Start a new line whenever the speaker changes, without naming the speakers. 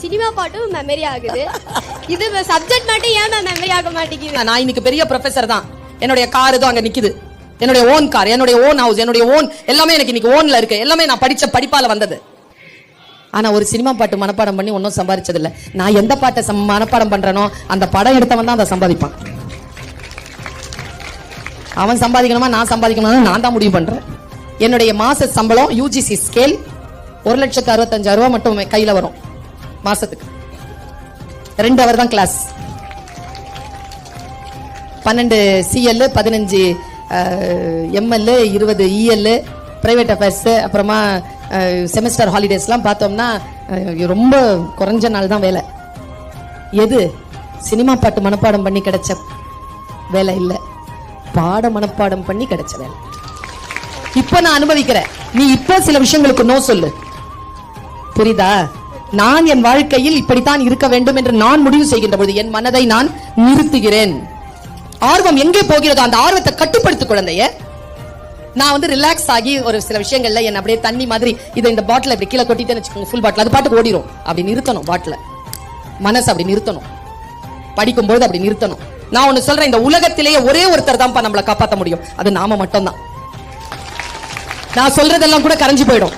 Cinema பாட்டும் memory ஆகுது. இது சப்ஜெக்ட் மட்டும் ஏன் மெமரி ஆக மாட்டேங்குது?
நான் இன்னைக்கு பெரிய ப்ரொஃபசர் தான். என்னுடைய கார் ஏதோ அங்க நிக்குது. என்னுடைய ஓன் கார், என்னுடைய ஓன் ஹவுஸ், என்னுடைய ஓன் எல்லாமே எனக்கு இன்னைக்கு ஓன்ல இருக்கு. எல்லாமே நான் படிச்ச படிப்பால வந்தது. ஆனா ஒரு சினிமா பாட்டு மனப்பாடம் பண்ணி ஒன்னும் சம்பாதிச்சது இல்ல. நான் எந்த பாட்டை மனப்பாடம் பண்றேனோ அந்த படம் எடுத்தவன் தான் அதை சம்பாதிப்பான். அவன் சம்பாதிக்கணுமா நான் சம்பாதிக்கணுமா நான் தான் முடிவு பண்றேன். என்னுடைய மாச சம்பளம் யூஜிசி ஸ்கேல் 1,65,000 மட்டும் கையில வரும் மாசத்துக்கு. 2 hour தான் class. 12 CL, 15 ML, 20 EL, private affairs, அப்புறமா செமஸ்டர் ஹாலிடேஸ்லாம் பார்த்தோம்னா ரொம்ப குறைஞ்ச நாள் தான் வேலை. எது சினிமா பாட்டு மனப்பாடம் பண்ணி கிடைச்ச வேலை இல்ல, பாட மனப்பாடம் பண்ணி கிடைச்ச வேலை. இப்ப நான் அனுபவிக்கிறேன். நீ இப்போ சில விஷயங்களுக்கு நோ சொல்லு, புரியுதா? நான் என் வாழ்க்கையில் இப்படித்தான் இருக்க வேண்டும் என்று நான் முடிவு செய்கின்ற பொழுது என் மனதை நான் நிறுத்துகிறேன். ஆர்வம் எங்கே போகிறதோ அந்த ஆர்வத்தை கட்டுப்படுத்து குழந்தைய. நான் வந்து ரிலாக்ஸ் ஆகி ஒரு சில விஷயங்கள்ல என்ன அப்படியே தண்ணி மாதிரி இதை இந்த பாட்டில் இப்படி கீழே கொட்டிட்டேன்னு வச்சுக்கோங்க, ஃபுல் பாட்டில் அது பாட்டுக்கு ஓடிடும். அப்படி நிறுத்தணும் பாட்டில், மனசு அப்படி நிறுத்தணும். படிக்கும்போது அப்படி நிறுத்தணும். நான் ஒன்னு சொல்றேன், இந்த உலகத்திலேயே ஒரே ஒருத்தர் தான் நம்மளை காப்பாற்ற முடியும், அது நாம மட்டும்தான். நான் சொல்றதெல்லாம் கூட கரைஞ்சு போயிடும்.